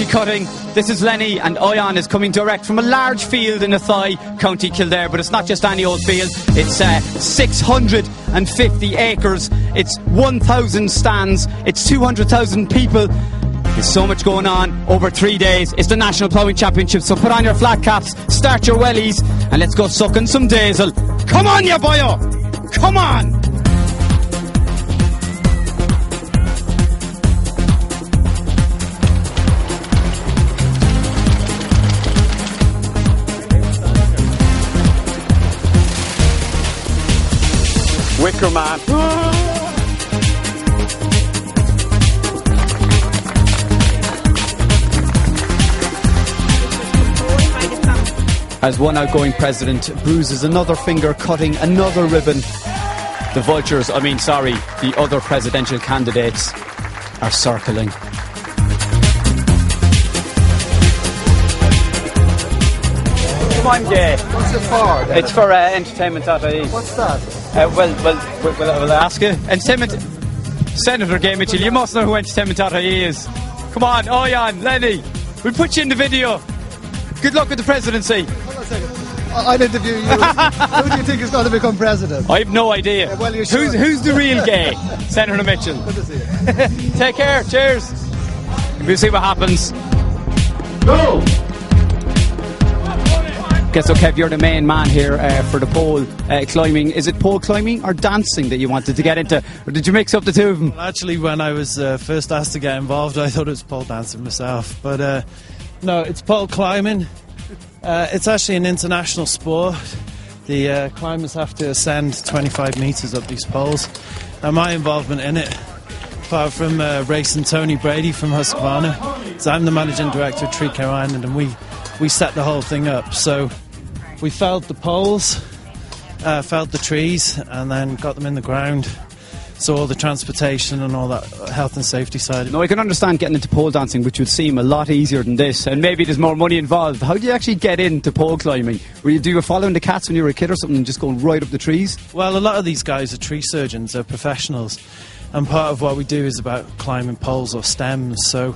Gaethje cutting. This is Lenny, and Oyan is coming direct from a large field in Athy, County Kildare. But it's not just any old field. It's 650 acres. It's 1,000 stands. It's 200,000 people. There's so much going on over 3 days. It's the National Ploughing Championship, so put on your flat caps, start your wellies, and let's go sucking some diesel. Come on, you boyo! Come on! Wicker man. As one outgoing president bruises another finger cutting another ribbon, the other presidential candidates are circling. Come on, Jay. What's it for? It's for entertainment.ie. What's that? We'll ask you. Entertainment. Senator gave me to you. You must know who entertainment.ie is. Come on, Oyan, Lenny. We'll put you in the video. Good luck with the presidency. Hold on a second. I'll interview you. Who do you think is going to become president? I have no idea. Yeah, well, you should. Who's the real gay? Senator Mitchell. Good to see you. Take care. Cheers. We'll see what happens. Go! Okay, so Kev, you're the main man here for the pole climbing. Is it pole climbing or dancing that you wanted to get into? Or did you mix up the two of them? Well, actually, when I was first asked to get involved, I thought it was pole dancing myself. But no, it's pole climbing. It's actually an international sport. The climbers have to ascend 25 metres up these poles. And my involvement in it, apart from racing Tony Brady from Husqvarna, so I'm the managing director of Tree Care Island, and we set the whole thing up. So we felled the poles, felled the trees, and then got them in the ground. So all the transportation and all that health and safety side. No, I can understand getting into pole dancing, which would seem a lot easier than this, and maybe there's more money involved. How do you actually get into pole climbing? Do you were following the cats when you were a kid or something and just going right up the trees? Well, a lot of these guys are tree surgeons, they're professionals, and part of what we do is about climbing poles or stems. So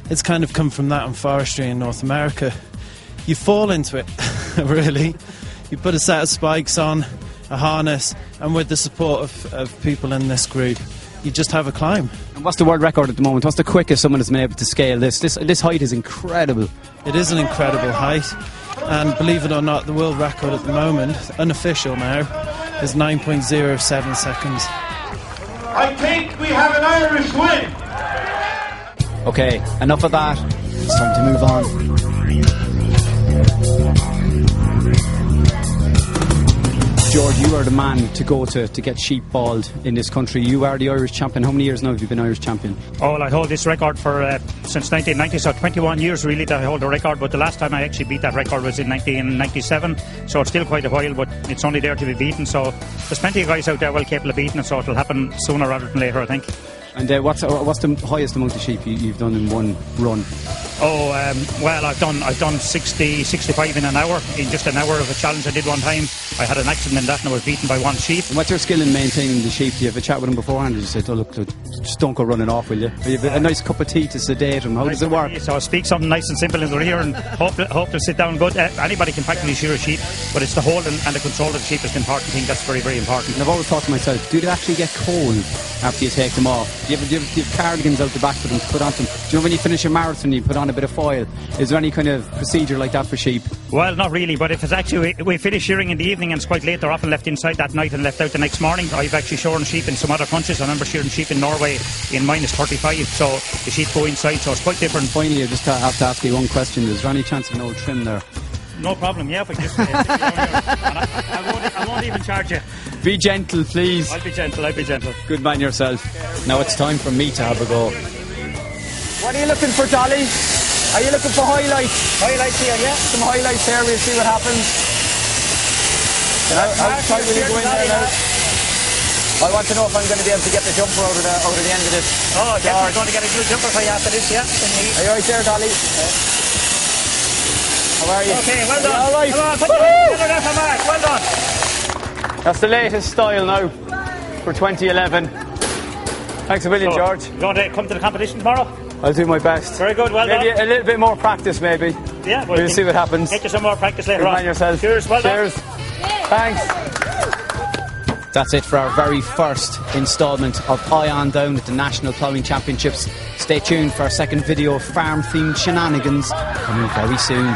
it's kind of come from that in forestry in North America. You fall into it, really. You put a set of spikes on, a harness, and with the support of people in this group, you just have a climb. And what's the world record at the moment? What's the quickest someone has been able to scale this? This height is incredible. It is an incredible height, and believe it or not, the world record at the moment, unofficial now, is 9.07 seconds. I think we have an Irish win. Okay, enough of that. It's time to move on. George, you are the man to go to get sheep bald in this country. You are the Irish champion. How many years now have you been Irish champion? Oh, well, I hold this record for since 1990, so 21 years really that I hold the record. But the last time I actually beat that record was in 1997, so it's still quite a while, but it's only there to be beaten. So there's plenty of guys out there well capable of beating it, so it'll happen sooner rather than later, I think. And what's the highest amount of sheep you've done in one run? Oh, well, I've done 60, 65 in an hour, in just an hour of a challenge I did one time. I had an accident in that and I was beaten by one sheep. And what's your skill in maintaining the sheep? Do you have a chat with them beforehand? Or you said, oh look, just don't go running off, will you? Or you have a nice cup of tea to sedate them? How does it work? So I speak something nice and simple in their ear and hope to sit down good. Anybody can practically shear a sheep, but it's the hold and the control of the sheep is the important thing. That's very, very important. And I've always thought to myself, do they actually get cold after you take them off? Do you have cardigans out the back for them to put on them? Do you know when you finish a marathon you put on a bit of foil? Is there any kind of procedure like that for sheep? Well, not really, but if it's actually we finish shearing in the evening and it's quite late, they're often left inside that night and left out the next morning. I've actually shorn sheep in some other countries. I remember shearing sheep in Norway in -35, so the sheep go inside, so it's quite different. Finally, I just have to ask you one question. Is there any chance of an old trim there? No problem, yeah, if I just I won't even charge you. Be gentle, please. I'll be gentle. Good man yourself. Now it's time for me to have a go. What are you looking for, Dolly? Are you looking for highlights? Highlights here, yeah. Some highlights here, we'll see what happens. How tight will you go in there now? I want to know if I'm going to be able to get the jumper out of the end of this. Oh, definitely going to get a good jumper for you after this, yeah. Are you right there, Dolly? How are you? Okay, well done. All right. Come on, put your together there for Mark. Well done. That's the latest style now for 2011. Thanks a million, George. You want to come to the competition tomorrow? I'll do my best. Very good, well maybe done. a little bit more practice, maybe. Yeah, We'll see what happens. Get you some more practice later on. Mind yourself. Cheers, well done. Cheers. Thanks. That's it for our very first instalment of Eye On Down at the National Ploughing Championships. Stay tuned for our second video of farm-themed shenanigans coming very soon.